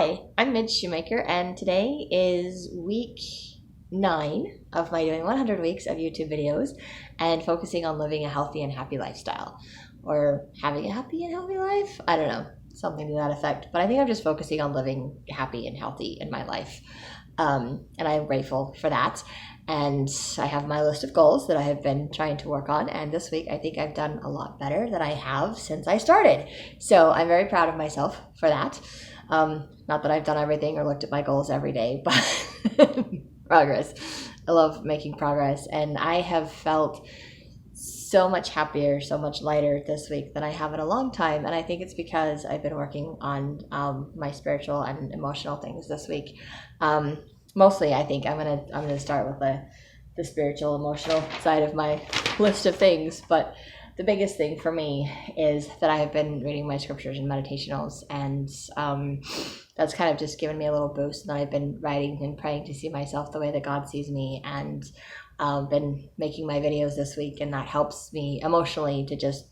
Hi, I'm Midge Shoemaker, and today is week 9 of my doing 100 weeks of YouTube videos and focusing on living a healthy and happy lifestyle. Or having a happy and healthy life? I don't know, something to that effect. But I think I'm just focusing on living happy and healthy in my life. And I'm grateful for that. And I have my list of goals that I have been trying to work on. And this week, I think I've done a lot better than I have since I started. So I'm very proud of myself for that. Not that I've done everything or looked at my goals every day, but progress. I love making progress. And I have felt so much happier, so much lighter this week than I have in a long time. And I think it's because I've been working on my spiritual and emotional things this week. Mostly, I think I'm gonna start with the spiritual, emotional side of my list of things. But the biggest thing for me is that I have been reading my scriptures and meditationals, and that's kind of just given me a little boost. And I've been writing and praying to see myself the way that God sees me, and been making my videos this week, and that helps me emotionally to just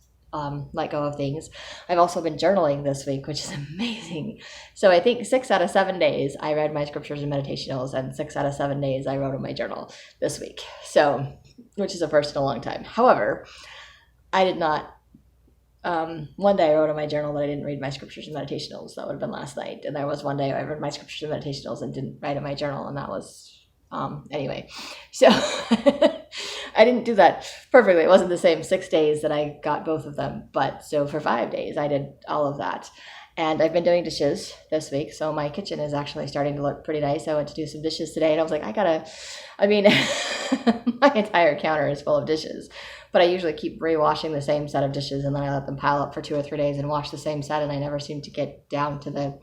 let go of things. I've also been journaling this week, which is amazing. So I think 6 out of 7 days I read my scriptures and meditationals, and 6 out of 7 days I wrote in my journal this week. So, which is a first in a long time. However, I did not. One day I wrote in my journal that I didn't read my scriptures and meditationals. That would have been last night. And there was one day I read my scriptures and meditationals and didn't write in my journal, and that was anyway. So I didn't do that perfectly. It wasn't the same 6 days that I got both of them, but so for 5 days I did all of that. And I've been doing dishes this week, so my kitchen is actually starting to look pretty nice. I went to do some dishes today, and I was like, my entire counter is full of dishes, but I usually keep rewashing the same set of dishes, and then I let them pile up for 2 or 3 days and wash the same set, and I never seem to get down to the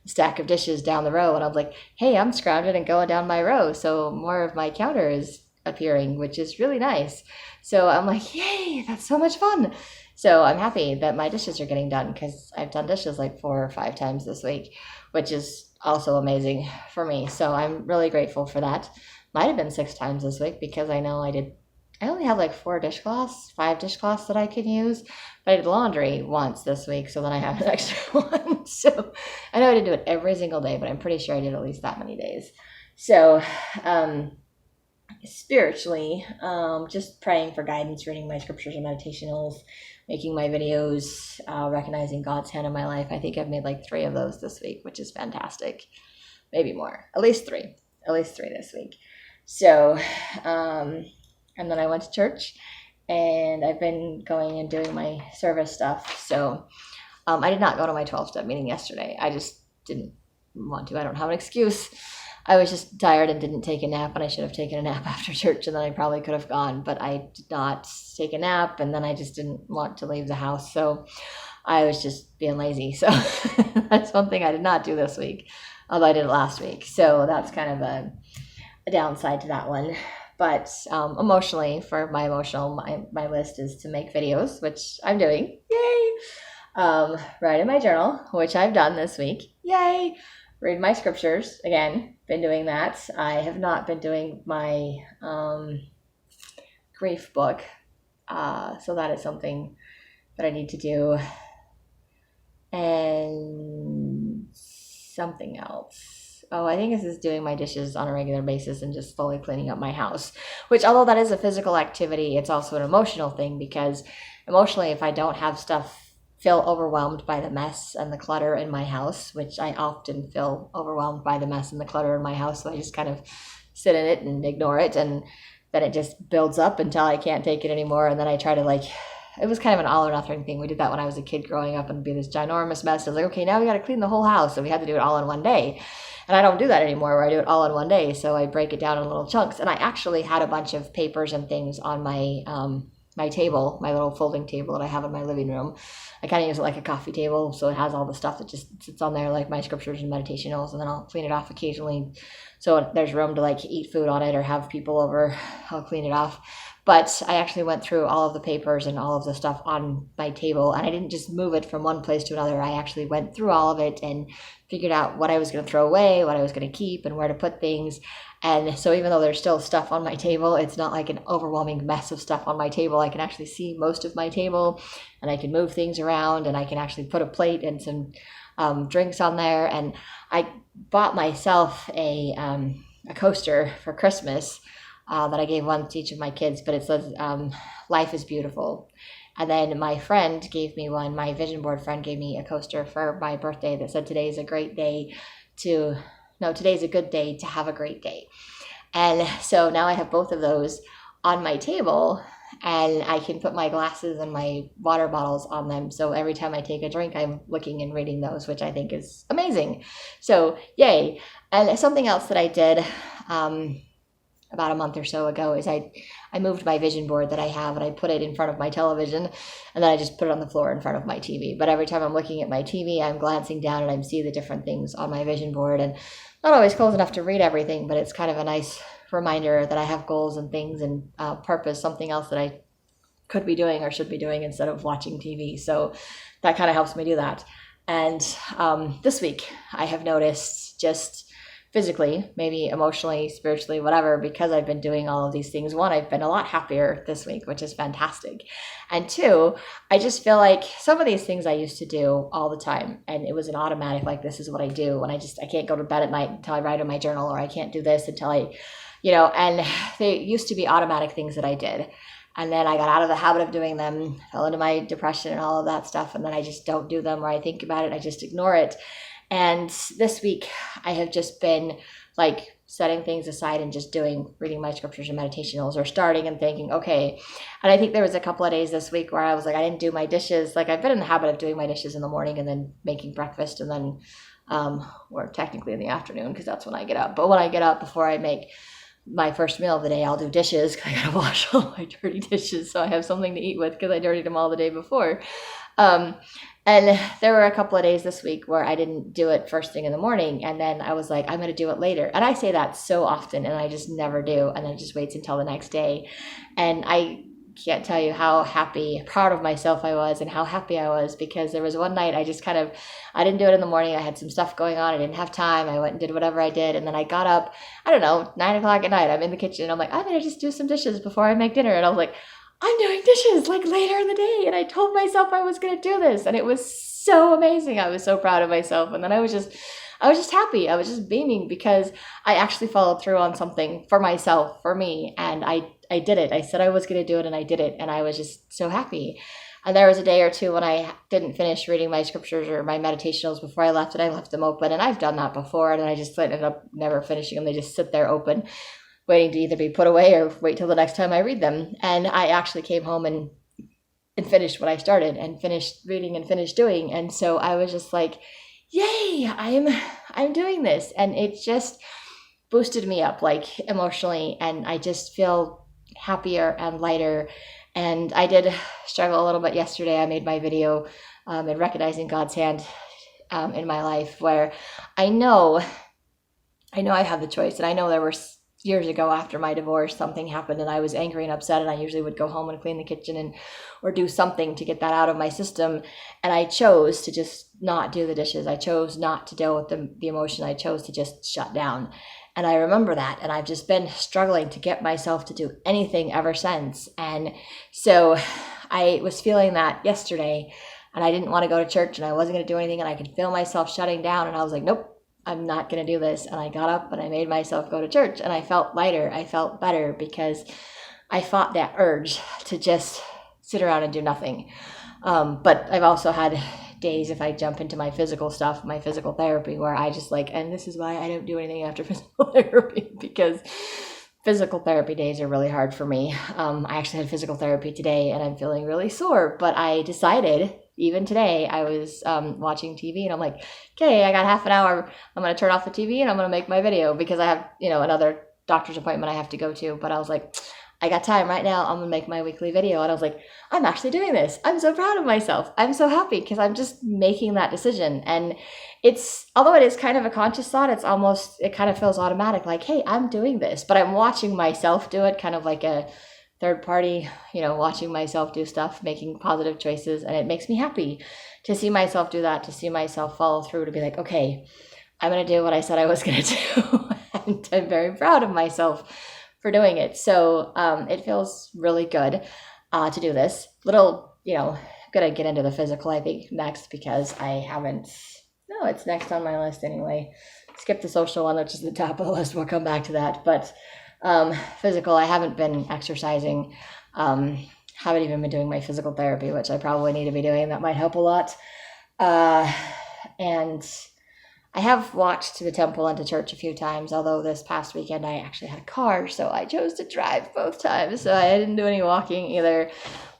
stack of dishes down the row. And I was like, hey, I'm scrounging and going down my row, so more of my counter is appearing, which is really nice. So I'm like, yay, that's so much fun. So I'm happy that my dishes are getting done, because I've done dishes like 4 or 5 times this week, which is also amazing for me. So I'm really grateful for that. Might have been 6 times this week, because I know I only have like 4 dishcloths, 5 dishcloths that I can use, but I did laundry once this week, so then I have an extra one. So I know I didn't do it every single day, but I'm pretty sure I did at least that many days. So spiritually, just praying for guidance, reading my scriptures and meditationals, making my videos, recognizing God's hand in my life. I think I've made like 3 of those this week, which is fantastic. Maybe more, at least 3 this week. So, and then I went to church, and I've been going and doing my service stuff. So I did not go to my 12-step meeting yesterday. I just didn't want to. I don't have an excuse. I was just tired and didn't take a nap, and I should have taken a nap after church, and then I probably could have gone, but I did not take a nap, and then I just didn't want to leave the house. So I was just being lazy. So that's one thing I did not do this week, although I did it last week. So that's kind of a downside to that one. But emotionally, for my list is to make videos, which I'm doing. Yay! Write in my journal, which I've done this week. Yay! Read my scriptures. Again, been doing that. I have not been doing my grief book. So that is something that I need to do. And something else. Oh, I think this is doing my dishes on a regular basis and just slowly cleaning up my house, which, although that is a physical activity, it's also an emotional thing, because emotionally, if I don't have stuff, feel overwhelmed by the mess and the clutter in my house, which I often feel overwhelmed by the mess and the clutter in my house. So I just kind of sit in it and ignore it. And then it just builds up until I can't take it anymore. And then I try to it was kind of an all or nothing thing. We did that when I was a kid growing up, and it'd be this ginormous mess. I was like, okay, now we got to clean the whole house. And we had to do it all in one day. And I don't do that anymore, where I do it all in one day. So I break it down in little chunks. And I actually had a bunch of papers and things on my table, my little folding table that I have in my living room. I kind of use it like a coffee table, so it has all the stuff that just sits on there, like my scriptures and meditationals, and then I'll clean it off occasionally. So if there's room to eat food on it or have people over, I'll clean it off. But I actually went through all of the papers and all of the stuff on my table, and I didn't just move it from one place to another. I actually went through all of it and figured out what I was going to throw away, what I was going to keep, and where to put things. And so even though there's still stuff on my table, it's not like an overwhelming mess of stuff on my table. I can actually see most of my table, and I can move things around, and I can actually put a plate and some drinks on there. And I bought myself a coaster for Christmas that I gave one to each of my kids, but it says life is beautiful. And then my friend gave me one, my vision board friend gave me a coaster for my birthday that said today's a good day to have a great day. And so now I have both of those on my table, and I can put my glasses and my water bottles on them. So every time I take a drink, I'm looking and reading those, which I think is amazing. So yay. And something else that I did about a month or so ago is I moved my vision board that I have, and I put it in front of my television, and then I just put it on the floor in front of my TV. But every time I'm looking at my TV, I'm glancing down and I'm seeing the different things on my vision board, and not always close enough to read everything, but it's kind of a nice reminder that I have goals and things and purpose, something else that I could be doing or should be doing instead of watching TV. So that kind of helps me do that. And this week I have noticed, just physically, maybe emotionally, spiritually, whatever, because I've been doing all of these things. One, I've been a lot happier this week, which is fantastic. And two, I just feel like some of these things I used to do all the time, and it was an automatic, like, this is what I do. When I can't go to bed at night until I write in my journal, or I can't do this until I, and they used to be automatic things that I did. And then I got out of the habit of doing them, fell into my depression and all of that stuff. And then I just don't do them, or I think about it, I just ignore it. And this week I have just been like setting things aside and just reading my scriptures and meditationals, or starting and thinking, okay. And I think there was a couple of days this week where I was like, I didn't do my dishes. Like, I've been in the habit of doing my dishes in the morning and then making breakfast, and then, or technically in the afternoon, because that's when I get up. But when I get up, before I make my first meal of the day, I'll do dishes, because I gotta wash all my dirty dishes so I have something to eat with, because I dirtied them all the day before. And there were a couple of days this week where I didn't do it first thing in the morning, and then I was like, I'm going to do it later. And I say that so often, and I just never do, and then it just waits until the next day. And I can't tell you how proud of myself I was, and how happy I was, because there was one night I didn't do it in the morning. I had some stuff going on. I didn't have time. I went and did whatever I did. And then I got up, 9 o'clock at night. I'm in the kitchen, and I'm like, I'm going to just do some dishes before I make dinner. And I was like, I'm doing dishes like later in the day. And I told myself I was going to do this. And it was so amazing. I was so proud of myself. And then I was just happy. I was just beaming, because I actually followed through on something for myself, for me. And I did it. I said I was going to do it, and I did it. And I was just so happy. And there was a day or two when I didn't finish reading my scriptures or my meditationals before I left, and I left them open. And I've done that before, and then I just ended up never finishing them. They just sit there open, waiting to either be put away or wait till the next time I read them. And I actually came home and finished what I started, and finished reading and finished doing. And so I was just like, yay, I'm doing this. And it just boosted me up, like, emotionally. And I just feel happier and lighter. And I did struggle a little bit yesterday. I made my video in recognizing God's hand in my life, where I know I have the choice. And I know there were years ago, after my divorce, something happened and I was angry and upset, and I usually would go home and clean the kitchen or do something to get that out of my system. And I chose to just not do the dishes. I chose not to deal with the emotion. I chose to just shut down. And I remember that. And I've just been struggling to get myself to do anything ever since. And so I was feeling that yesterday, and I didn't want to go to church, and I wasn't going to do anything, and I could feel myself shutting down. And I was like, nope, I'm not going to do this. And I got up and I made myself go to church, and I felt lighter. I felt better, because I fought that urge to just sit around and do nothing. But I've also had days, if I jump into my physical stuff, my physical therapy, where I just and this is why I don't do anything after physical therapy, because physical therapy days are really hard for me. I actually had physical therapy today, and I'm feeling really sore, but I decided, even today, I was watching TV, and I'm like, okay, I got half an hour. I'm going to turn off the TV, and I'm going to make my video, because I have, another doctor's appointment I have to go to. But I was like, I got time right now. I'm going to make my weekly video. And I was like, I'm actually doing this. I'm so proud of myself. I'm so happy, because I'm just making that decision. And although it is kind of a conscious thought, it kind of feels automatic, like, hey, I'm doing this. But I'm watching myself do it, kind of like a third party, watching myself do stuff, making positive choices. And it makes me happy to see myself do that, to see myself follow through, to be like, okay, I'm going to do what I said I was going to do. And I'm very proud of myself for doing it. So it feels really good to do this. I'm going to get into the physical, I think, next, because I haven't No, it's next on my list anyway. Skip the social one, which is the top of the list. We'll come back to that. But physical, I haven't been exercising. Haven't even been doing my physical therapy, which I probably need to be doing. That might help a lot. And I have walked to the temple and to church a few times, although this past weekend I actually had a car, so I chose to drive both times. So I didn't do any walking either.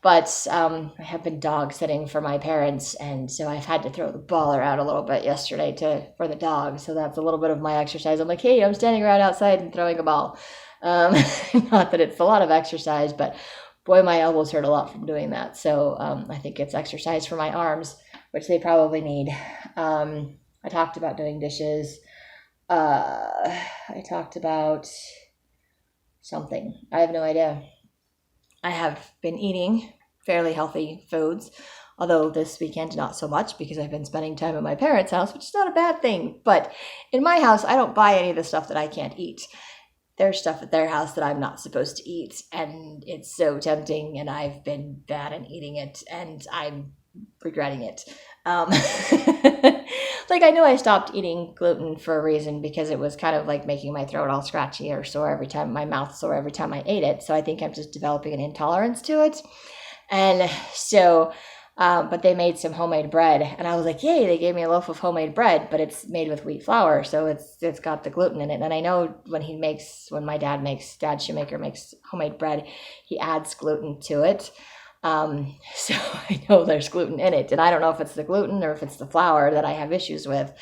But I have been dog sitting for my parents, and so I've had to throw the ball around a little bit yesterday for the dog. So that's a little bit of my exercise. I'm like, hey, I'm standing around outside and throwing a ball. Not that it's a lot of exercise, but boy, my elbows hurt a lot from doing that. So I think it's exercise for my arms, which they probably need. I talked about doing dishes. I talked about something. I have no idea. I have been eating fairly healthy foods, although this weekend not so much because I've been spending time at my parents' house, which is not a bad thing. But in my house, I don't buy any of the stuff that I can't eat. There's stuff at their house that I'm not supposed to eat, and it's so tempting, and I've been bad at eating it, and I'm regretting it. Like I know I stopped eating gluten for a reason because it was kind of like making my throat all scratchy or sore every time, my mouth sore every time I ate it. So I think I'm just developing an intolerance to it. And so, but they made some homemade bread and I was like, yay, they gave me a loaf of homemade bread, but it's made with wheat flour. So it's got the gluten in it. And I know when my Dad Shoemaker makes homemade bread, he adds gluten to it. So I know there's gluten in it, and I don't know if it's the gluten or if it's the flour that I have issues with,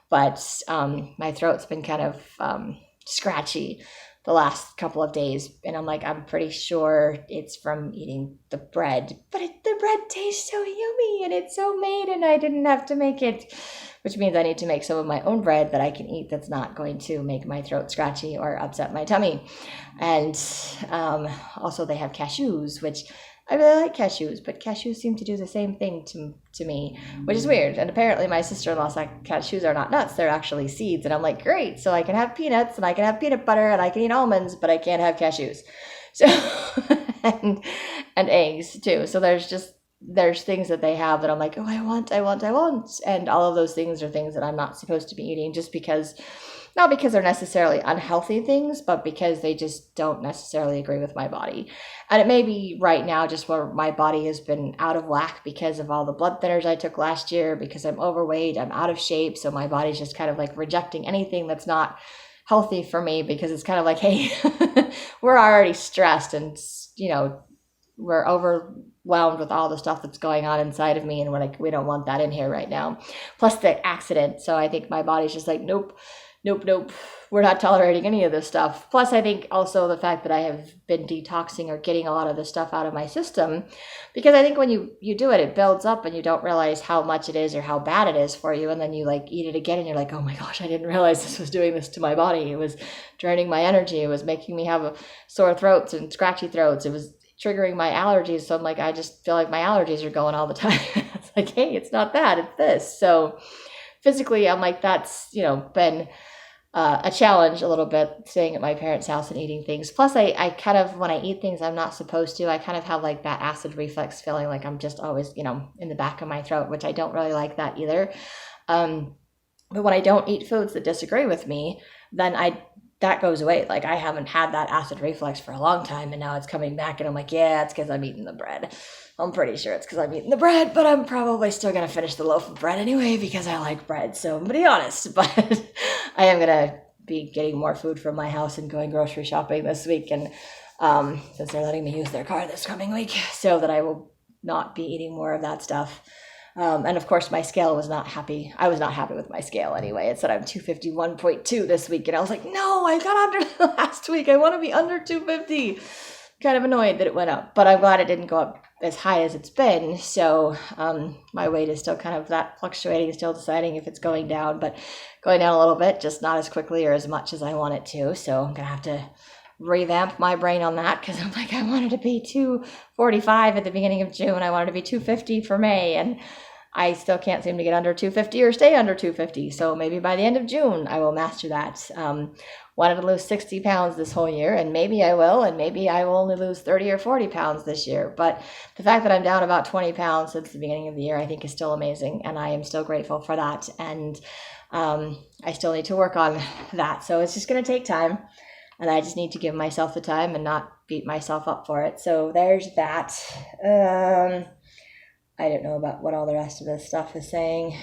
but my throat's been kind of scratchy the last couple of days, and I'm like, I'm pretty sure it's from eating the bread, but the bread tastes so yummy, and it's so made, and I didn't have to make it, which means I need to make some of my own bread that I can eat that's not going to make my throat scratchy or upset my tummy. And also they have cashews, which I really like cashews, but cashews seem to do the same thing to me, which is weird. And apparently my sister-in-law said cashews are not nuts, they're actually seeds. And I'm like, great, so I can have peanuts and I can have peanut butter and I can eat almonds, but I can't have cashews. So, and eggs too. So there's things that they have that I'm like, oh, I want. And all of those things are things that I'm not supposed to be eating just because, not because they're necessarily unhealthy things, but because they just don't necessarily agree with my body. And it may be right now just where my body has been out of whack because of all the blood thinners I took last year, because I'm overweight, I'm out of shape. So my body's just kind of like rejecting anything that's not healthy for me because it's kind of like, hey, we're already stressed and, we're overwhelmed with all the stuff that's going on inside of me. And we're like, we don't want that in here right now. Plus the accident. So I think my body's just like, nope. We're not tolerating any of this stuff. Plus, I think also the fact that I have been detoxing or getting a lot of this stuff out of my system, because I think when you do it, it builds up and you don't realize how much it is or how bad it is for you. And then you like eat it again and you're like, oh my gosh, I didn't realize this was doing this to my body. It was draining my energy. It was making me have sore throats and scratchy throats. It was triggering my allergies. So I'm like, I just feel like my allergies are going all the time. It's like, hey, it's not that, it's this. So physically, I'm like, that's, been a challenge a little bit, staying at my parents' house and eating things. Plus, I kind of, when I eat things I'm not supposed to, I kind of have like that acid reflux feeling, like I'm just always, in the back of my throat, which I don't really like that either. But when I don't eat foods that disagree with me, then that goes away. Like I haven't had that acid reflux for a long time, and now it's coming back, and I'm like, yeah, it's because I'm eating the bread. I'm pretty sure it's because I'm eating the bread, but I'm probably still going to finish the loaf of bread anyway because I like bread. So I'm going to be honest, but I am going to be getting more food from my house and going grocery shopping this week. And since they're letting me use their car this coming week, so that I will not be eating more of that stuff. And of course, my scale was not happy. I was not happy with my scale anyway. It said I'm 251.2 this week. And I was like, no, I got under last week. I want to be under 250. Kind of annoyed that it went up, but I'm glad it didn't go up as high as it's been. So my weight is still kind of that fluctuating, still deciding if it's going down, but going down a little bit, just not as quickly or as much as I want it to. So I'm going to have to revamp my brain on that, because I'm like, I wanted to be 245 at the beginning of June. I wanted to be 250 for May. And I still can't seem to get under 250 or stay under 250. So maybe by the end of June, I will master that. Wanted to lose 60 pounds this whole year, and maybe I will, and maybe I will only lose 30 or 40 pounds this year. But the fact that I'm down about 20 pounds since the beginning of the year, I think is still amazing, and I am still grateful for that. And I still need to work on that. So it's just going to take time, and I just need to give myself the time and not beat myself up for it. So there's that. I don't know about what all the rest of this stuff is saying.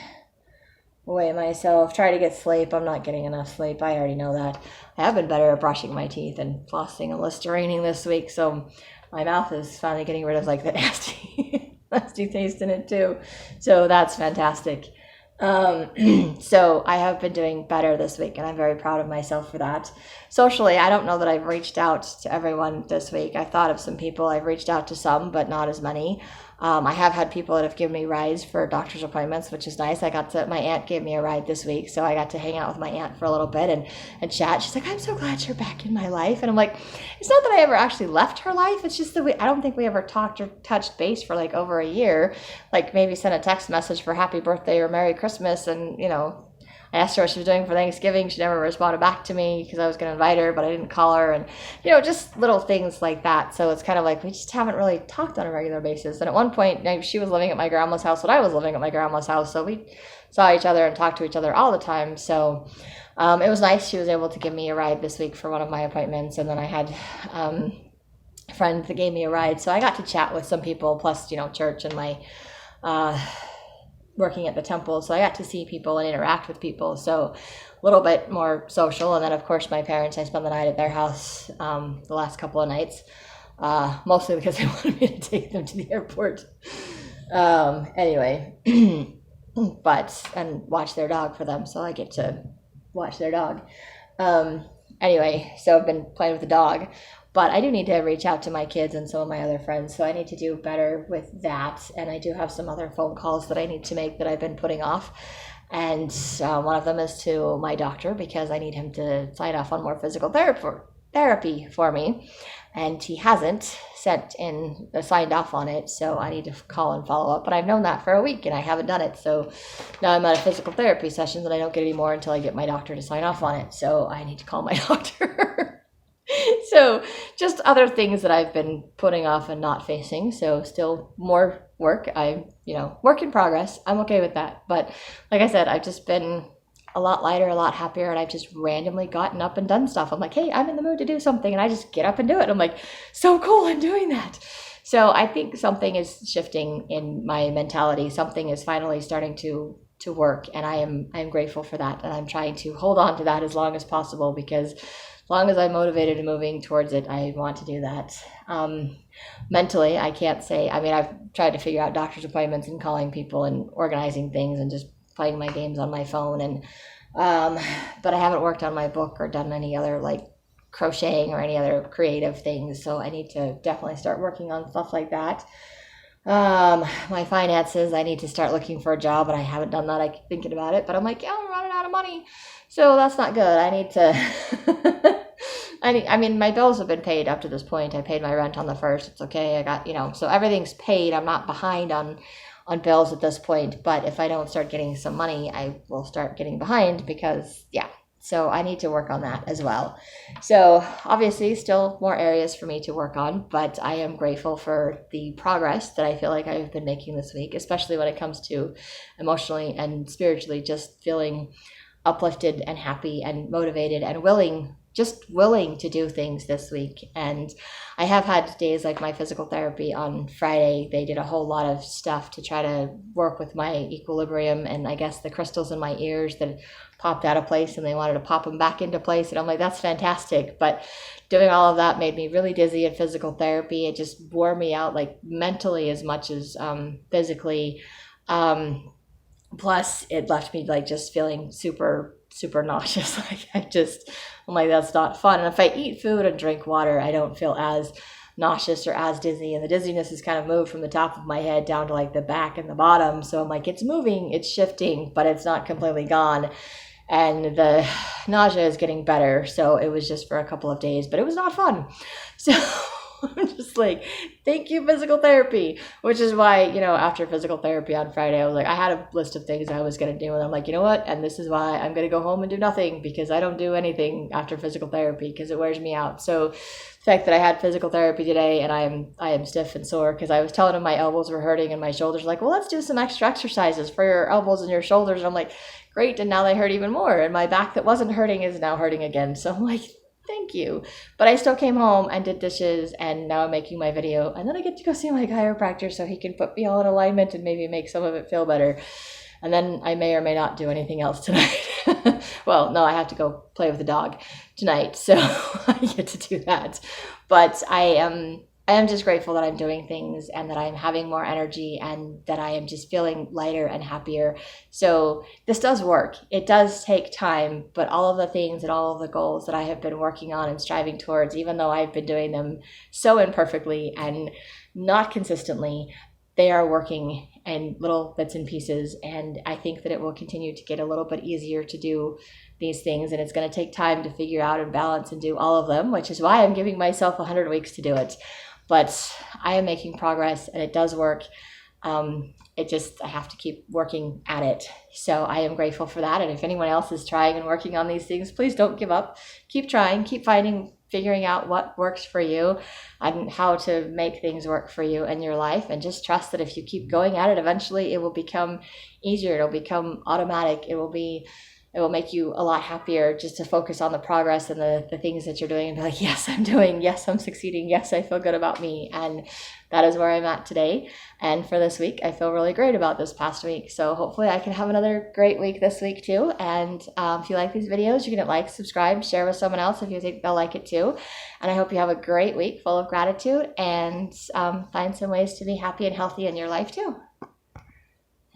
Weigh myself, try to get sleep. I'm not getting enough sleep. I already know that. I have been better at brushing my teeth and flossing and Listerine this week, so my mouth is finally getting rid of like the nasty taste in it too. So that's fantastic. So I have been doing better this week, and I'm very proud of myself for that. Socially, I don't know that I've reached out to everyone this week. I've thought of some people. I've reached out to some, but not as many. I have had people that have given me rides for doctor's appointments, which is nice. My aunt gave me a ride this week, so I got to hang out with my aunt for a little bit and chat. She's like, I'm so glad you're back in my life. And I'm like, it's not that I ever actually left her life. It's just that I don't think we ever talked or touched base for like over a year. Like maybe sent a text message for happy birthday or Merry Christmas, and I asked her what she was doing for Thanksgiving. She never responded back to me because I was going to invite her, but I didn't call her. And, just little things like that. So it's kind of like we just haven't really talked on a regular basis. And at one point, she was living at my grandma's house when I was living at my grandma's house. So we saw each other and talked to each other all the time. So it was nice. She was able to give me a ride this week for one of my appointments. And then I had a friend that gave me a ride. So I got to chat with some people, plus, church and my working at the temple, so I got to see people and interact with people, so a little bit more social. And then of course my parents, I spent the night at their house the last couple of nights, mostly because they wanted me to take them to the airport, anyway. And watch their dog for them, so I get to watch their dog. Anyway, so I've been playing with the dog. But I do need to reach out to my kids and some of my other friends, so I need to do better with that. And I do have some other phone calls that I need to make that I've been putting off. And one of them is to my doctor, because I need him to sign off on more physical therapy for me. And he hasn't signed off on it, so I need to call and follow up. But I've known that for a week, and I haven't done it. So now I'm at a physical therapy session that I don't get any more until I get my doctor to sign off on it. So I need to call my doctor. So just other things that I've been putting off and not facing. So still more work. Work in progress. I'm okay with that. But like I said, I've just been a lot lighter, a lot happier, and I've just randomly gotten up and done stuff. I'm like, hey, I'm in the mood to do something, and I just get up and do it. I'm like, so cool, I'm doing that. So I think something is shifting in my mentality. Something is finally starting to work, and I am grateful for that. And I'm trying to hold on to that as long as possible, because as long as I'm motivated and moving towards it, I want to do that. Mentally, I can't say, I've tried to figure out doctor's appointments and calling people and organizing things and just playing my games on my phone. And but I haven't worked on my book or done any other like crocheting or any other creative things. So I need to definitely start working on stuff like that. My finances, I need to start looking for a job, and I haven't done that. I keep thinking about it, but I'm like, I'm running out of money. So that's not good. I need to, my bills have been paid up to this point. I paid my rent on the 1st. It's okay. I got, so everything's paid. I'm not behind on bills at this point, but if I don't start getting some money, I will start getting behind because, so I need to work on that as well. So obviously still more areas for me to work on, but I am grateful for the progress that I feel like I've been making this week, especially when it comes to emotionally and spiritually, just feeling uplifted and happy and motivated and willing to do things this week. And I have had days like my physical therapy on Friday. They did a whole lot of stuff to try to work with my equilibrium and I guess the crystals in my ears that popped out of place, and they wanted to pop them back into place. And I'm like, that's fantastic. But doing all of that made me really dizzy at physical therapy. It just wore me out, like mentally as much as physically. Plus it left me like just feeling super nauseous. I'm like, that's not fun. And if I eat food and drink water, I don't feel as nauseous or as dizzy. And the dizziness is kind of moved from the top of my head down to like the back and the bottom. So I'm like, it's moving, it's shifting, but it's not completely gone. And the nausea is getting better. So it was just for a couple of days, but it was not fun. So I'm just like, thank you, physical therapy. Which is why, after physical therapy on Friday, I was like, I had a list of things I was going to do. And I'm like, you know what? And this is why I'm going to go home and do nothing, because I don't do anything after physical therapy because it wears me out. So the fact that I had physical therapy today and I am stiff and sore because I was telling him my elbows were hurting and my shoulders, like, well, let's do some extra exercises for your elbows and your shoulders. And I'm like, great. And now they hurt even more. And my back that wasn't hurting is now hurting again. So I'm like, thank you. But I still came home and did dishes, and now I'm making my video. And then I get to go see my chiropractor so he can put me all in alignment and maybe make some of it feel better. And then I may or may not do anything else tonight. Well, no, I have to go play with the dog tonight, so I get to do that. But I am just grateful that I'm doing things and that I'm having more energy and that I am just feeling lighter and happier. So this does work. It does take time, but all of the things and all of the goals that I have been working on and striving towards, even though I've been doing them so imperfectly and not consistently, they are working in little bits and pieces. And I think that it will continue to get a little bit easier to do these things. And it's going to take time to figure out and balance and do all of them, which is why I'm giving myself 100 weeks to do it. But I am making progress and it does work. I have to keep working at it. So I am grateful for that. And if anyone else is trying and working on these things, please don't give up. Keep trying, keep figuring out what works for you and how to make things work for you in your life. And just trust that if you keep going at it, eventually it will become easier. It'll become automatic. It will make you a lot happier just to focus on the progress and the things that you're doing and be like, yes, I'm doing, yes, I'm succeeding, yes, I feel good about me. And that is where I'm at today. And for this week, I feel really great about this past week. So hopefully I can have another great week this week too. And if you like these videos, you can like, subscribe, share with someone else if you think they'll like it too. And I hope you have a great week full of gratitude and find some ways to be happy and healthy in your life too.